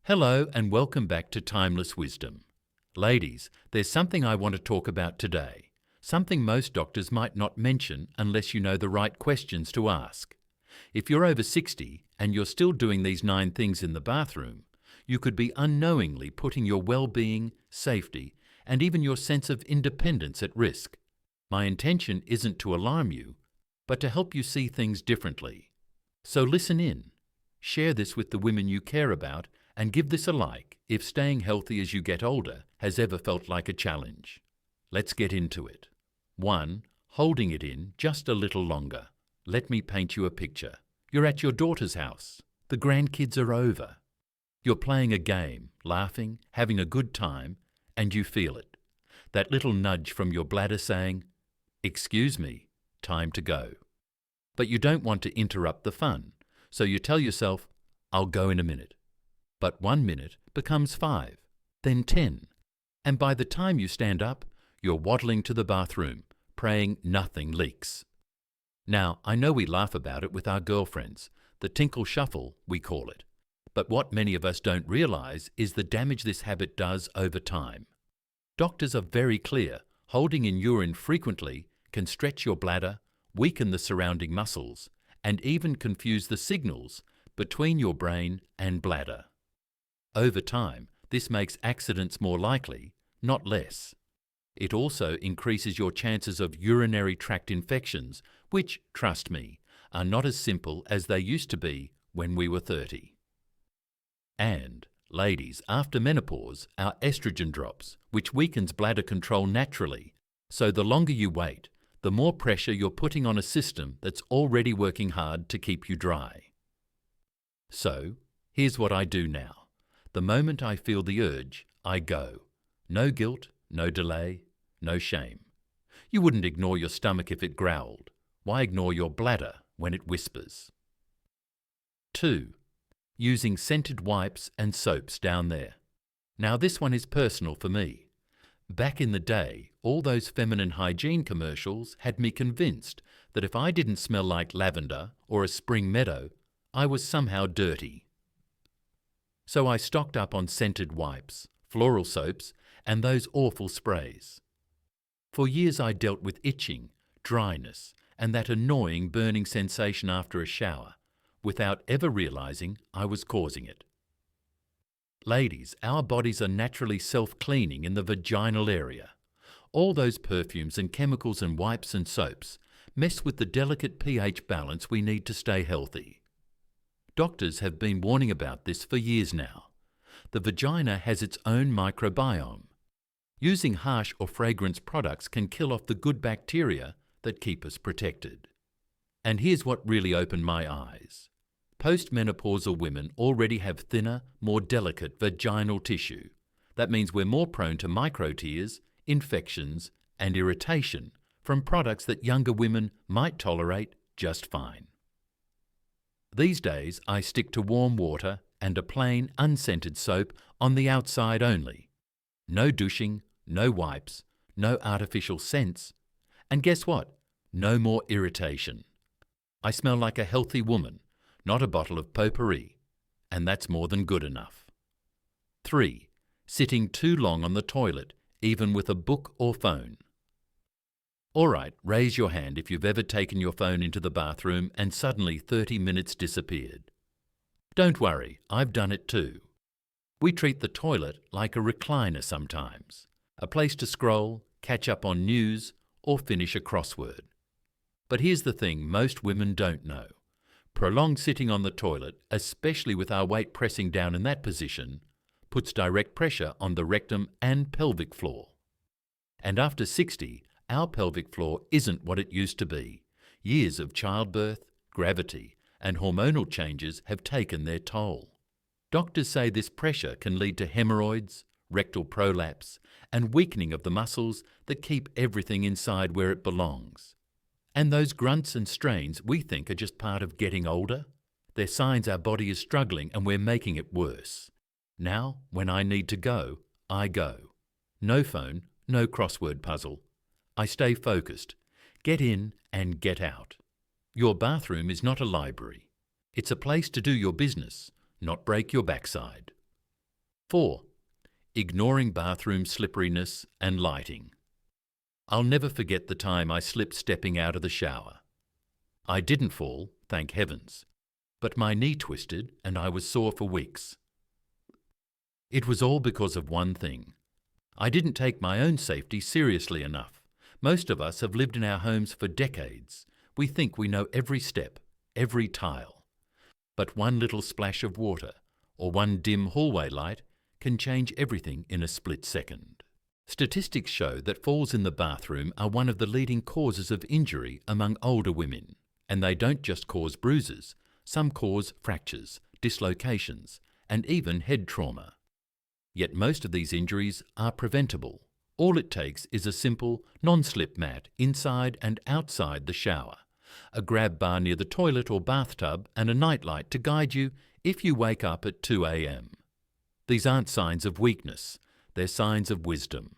Hello and welcome back to Timeless Wisdom. Ladies, there's something I want to talk about today, something most doctors might not mention unless you know the right questions to ask. If you're over 60 and you're still doing these 9 things in the bathroom, you could be unknowingly putting your well-being, safety, and even your sense of independence at risk. My intention isn't to alarm you, but to help you see things differently. So listen in, share this with the women you care about, and give this a like if staying healthy as you get older has ever felt like a challenge. Let's get into it. 1. Holding it in just a little longer. Let me paint you a picture. You're at your daughter's house. The grandkids are over. You're playing a game, laughing, having a good time, and you feel it. That little nudge from your bladder saying, "Excuse me, time to go." But you don't want to interrupt the fun, so you tell yourself, "I'll go in a minute." But 1 minute becomes 5, then 10, and by the time you stand up, you're waddling to the bathroom, praying nothing leaks. Now, I know we laugh about it with our girlfriends, the tinkle shuffle, we call it. But what many of us don't realize is the damage this habit does over time. Doctors are very clear, holding in urine frequently can stretch your bladder, weaken the surrounding muscles, and even confuse the signals between your brain and bladder. Over time, this makes accidents more likely, not less. It also increases your chances of urinary tract infections, which, trust me, are not as simple as they used to be when we were 30. And, ladies, after menopause, our estrogen drops, which weakens bladder control naturally. So the longer you wait, the more pressure you're putting on a system that's already working hard to keep you dry. So, here's what I do now. The moment I feel the urge, I go. No guilt, no delay, no shame. You wouldn't ignore your stomach if it growled. Why ignore your bladder when it whispers? 2. Using scented wipes and soaps down there. Now this one is personal for me. Back in the day, all those feminine hygiene commercials had me convinced that if I didn't smell like lavender or a spring meadow, I was somehow dirty. So I stocked up on scented wipes, floral soaps, and those awful sprays. For years I dealt with itching, dryness, and that annoying burning sensation after a shower, without ever realizing I was causing it. Ladies, our bodies are naturally self-cleaning in the vaginal area. All those perfumes and chemicals and wipes and soaps mess with the delicate pH balance we need to stay healthy. Doctors have been warning about this for years now. The vagina has its own microbiome. Using harsh or fragrance products can kill off the good bacteria that keep us protected. And here's what really opened my eyes. Postmenopausal women already have thinner, more delicate vaginal tissue. That means we're more prone to microtears, infections, and irritation from products that younger women might tolerate just fine. These days, I stick to warm water and a plain, unscented soap on the outside only. No douching, no wipes, no artificial scents. And guess what? No more irritation. I smell like a healthy woman, not a bottle of potpourri. And that's more than good enough. 3. Sitting too long on the toilet, even with a book or phone. All right, raise your hand if you've ever taken your phone into the bathroom and suddenly 30 minutes disappeared. Don't worry, I've done it too. We treat the toilet like a recliner sometimes, a place to scroll, catch up on news, or finish a crossword. But here's the thing most women don't know. Prolonged sitting on the toilet, especially with our weight pressing down in that position, puts direct pressure on the rectum and pelvic floor. And after 60, our pelvic floor isn't what it used to be. Years of childbirth, gravity, and hormonal changes have taken their toll. Doctors say this pressure can lead to hemorrhoids, rectal prolapse, and weakening of the muscles that keep everything inside where it belongs. And those grunts and strains we think are just part of getting older, they're signs our body is struggling and we're making it worse. Now, when I need to go, I go. No phone, no crossword puzzle. I stay focused. Get in and get out. Your bathroom is not a library. It's a place to do your business, not break your backside. 4. Ignoring bathroom slipperiness and lighting. I'll never forget the time I slipped stepping out of the shower. I didn't fall, thank heavens, but my knee twisted and I was sore for weeks. It was all because of one thing. I didn't take my own safety seriously enough. Most of us have lived in our homes for decades. We think we know every step, every tile. But one little splash of water or one dim hallway light can change everything in a split second. Statistics show that falls in the bathroom are one of the leading causes of injury among older women. And they don't just cause bruises, some cause fractures, dislocations, and even head trauma. Yet most of these injuries are preventable. All it takes is a simple, non-slip mat inside and outside the shower, a grab bar near the toilet or bathtub, and a nightlight to guide you if you wake up at 2 a.m. These aren't signs of weakness, they're signs of wisdom.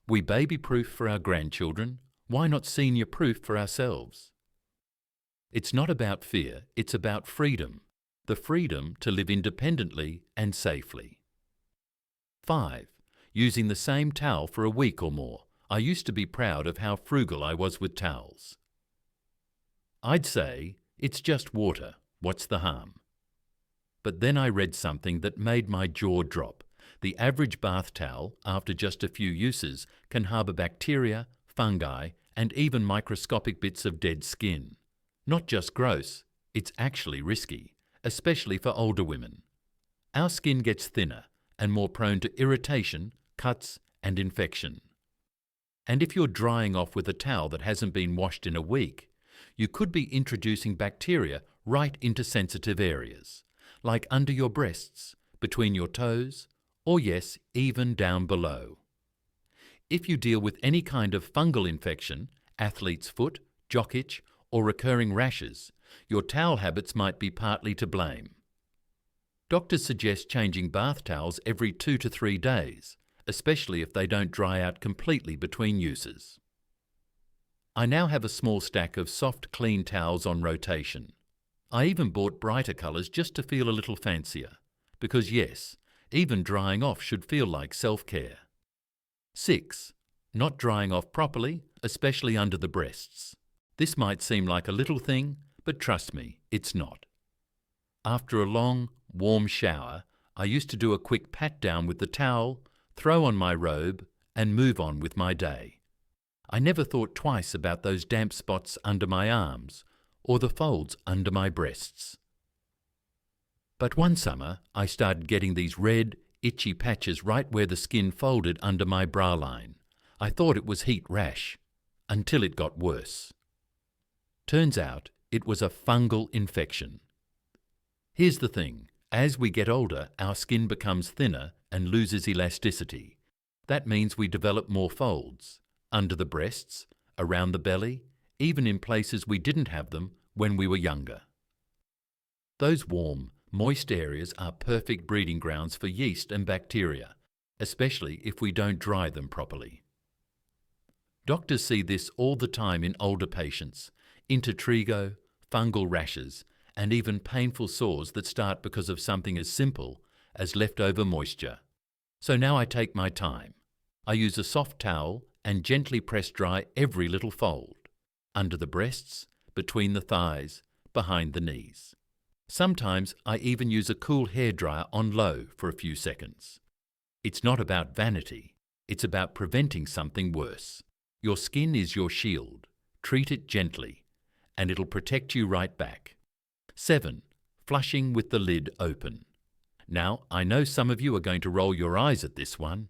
We baby-proof for our grandchildren, why not senior-proof for ourselves? It's not about fear, it's about freedom, the freedom to live independently and safely. 5. Using the same towel for a week or more. I used to be proud of how frugal I was with towels. I'd say, it's just water, what's the harm? But then I read something that made my jaw drop. The average bath towel, after just a few uses, can harbour bacteria, fungi, and even microscopic bits of dead skin. Not just gross, it's actually risky, especially for older women. Our skin gets thinner and more prone to irritation, cuts, and infection. And if you're drying off with a towel that hasn't been washed in a week, you could be introducing bacteria right into sensitive areas, like under your breasts, between your toes, or yes, even down below. If you deal with any kind of fungal infection, athlete's foot, jock itch, or recurring rashes, your towel habits might be partly to blame. Doctors suggest changing bath towels every 2 to 3 days, especially if they don't dry out completely between uses. I now have a small stack of soft, clean towels on rotation. I even bought brighter colours just to feel a little fancier, because yes, even drying off should feel like self-care. 6. Not drying off properly, especially under the breasts. This might seem like a little thing, but trust me, it's not. After a long, warm shower, I used to do a quick pat down with the towel, throw on my robe, and move on with my day. I never thought twice about those damp spots under my arms or the folds under my breasts. But one summer, I started getting these red, itchy patches right where the skin folded under my bra line. I thought it was heat rash, until it got worse. Turns out it was a fungal infection. Here's the thing, as we get older, our skin becomes thinner and loses elasticity. That means we develop more folds, under the breasts, around the belly, even in places we didn't have them when we were younger. Those warm, moist areas are perfect breeding grounds for yeast and bacteria, especially if we don't dry them properly. Doctors see this all the time in older patients: intertrigo, fungal rashes, and even painful sores that start because of something as simple as leftover moisture. So now I take my time. I use a soft towel and gently press dry every little fold, under the breasts, between the thighs, behind the knees. Sometimes I even use a cool hairdryer on low for a few seconds. It's not about vanity, it's about preventing something worse. Your skin is your shield. Treat it gently, and it'll protect you right back. 7. Flushing with the lid open. Now, I know some of you are going to roll your eyes at this one.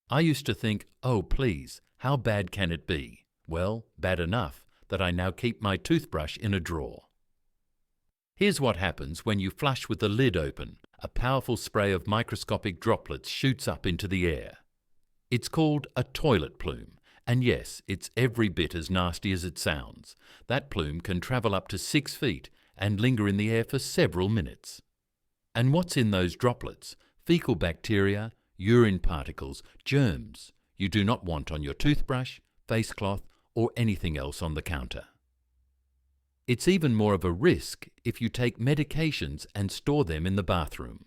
I used to think, oh please, how bad can it be? Well, bad enough that I now keep my toothbrush in a drawer. Here's what happens when you flush with the lid open. A powerful spray of microscopic droplets shoots up into the air. It's called a toilet plume. And yes, it's every bit as nasty as it sounds. That plume can travel up to 6 feet and linger in the air for several minutes. And what's in those droplets? Fecal bacteria, urine particles, germs you do not want on your toothbrush, face cloth, or anything else on the counter. It's even more of a risk if you take medications and store them in the bathroom.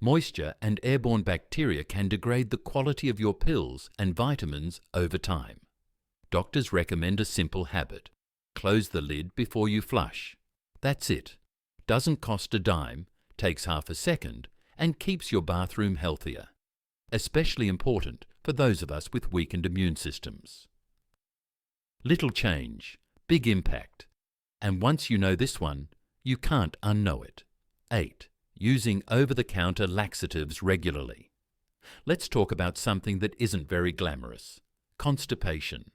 Moisture and airborne bacteria can degrade the quality of your pills and vitamins over time. Doctors recommend a simple habit. Close the lid before you flush. That's it. Doesn't cost a dime, takes half a second, and keeps your bathroom healthier. Especially important for those of us with weakened immune systems. Little change, big impact. And once you know this one, you can't unknow it. 8. Using over-the-counter laxatives regularly. Let's talk about something that isn't very glamorous. Constipation.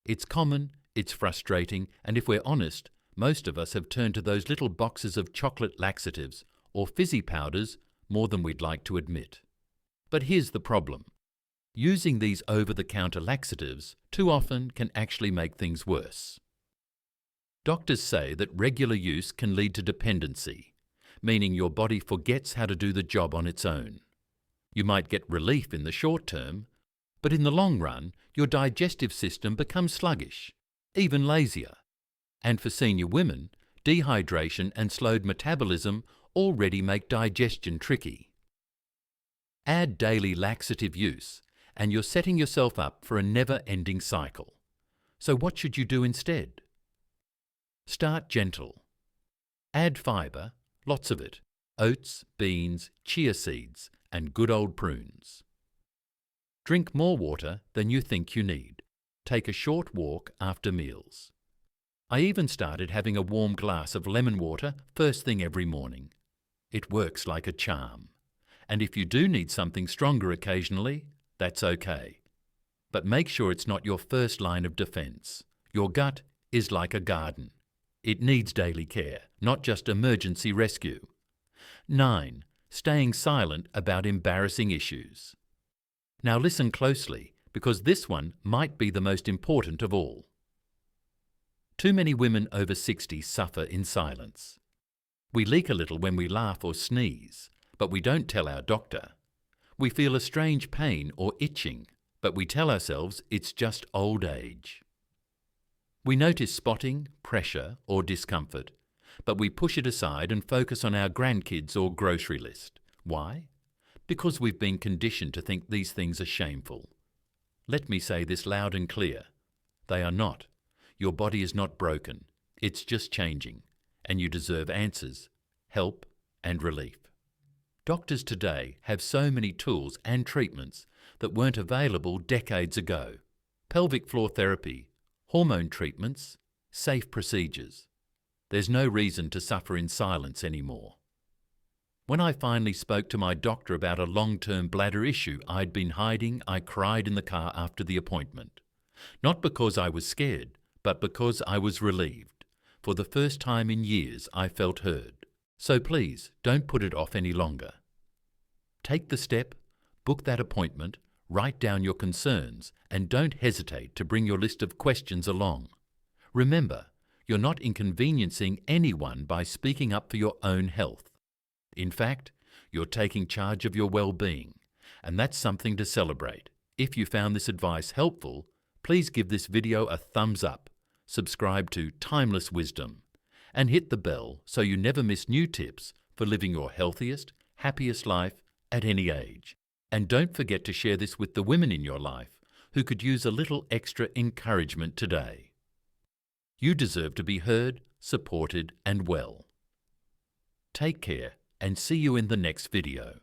It's common, it's frustrating, and if we're honest, most of us have turned to those little boxes of chocolate laxatives or fizzy powders more than we'd like to admit. But here's the problem. Using these over-the-counter laxatives too often can actually make things worse. Doctors say that regular use can lead to dependency, meaning your body forgets how to do the job on its own. You might get relief in the short term, but in the long run, your digestive system becomes sluggish, even lazier. And for senior women, dehydration and slowed metabolism already make digestion tricky. Add daily laxative use, and you're setting yourself up for a never-ending cycle. So what should you do instead? Start gentle. Add fibre, lots of it, oats, beans, chia seeds, and good old prunes. Drink more water than you think you need. Take a short walk after meals. I even started having a warm glass of lemon water first thing every morning. It works like a charm. And if you do need something stronger occasionally, that's okay. But make sure it's not your first line of defense. Your gut is like a garden. It needs daily care, not just emergency rescue. 9. Staying silent about embarrassing issues. Now listen closely, because this one might be the most important of all. Too many women over 60 suffer in silence. We leak a little when we laugh or sneeze, but we don't tell our doctor. We feel a strange pain or itching, but we tell ourselves it's just old age. We notice spotting, pressure, or discomfort, but we push it aside and focus on our grandkids or grocery list. Why? Because we've been conditioned to think these things are shameful. Let me say this loud and clear. They are not. Your body is not broken. It's just changing, and you deserve answers, help, and relief. Doctors today have so many tools and treatments that weren't available decades ago. Pelvic floor therapy, hormone treatments, safe procedures. There's no reason to suffer in silence anymore. When I finally spoke to my doctor about a long-term bladder issue I'd been hiding, I cried in the car after the appointment. Not because I was scared, but because I was relieved. For the first time in years, I felt heard. So please, don't put it off any longer. Take the step, book that appointment, write down your concerns, and don't hesitate to bring your list of questions along. Remember, you're not inconveniencing anyone by speaking up for your own health. In fact, you're taking charge of your well-being, and that's something to celebrate. If you found this advice helpful, please give this video a thumbs up, subscribe to Timeless Wisdom, and hit the bell so you never miss new tips for living your healthiest, happiest life at any age. And don't forget to share this with the women in your life who could use a little extra encouragement today. You deserve to be heard, supported, and well. Take care, and see you in the next video.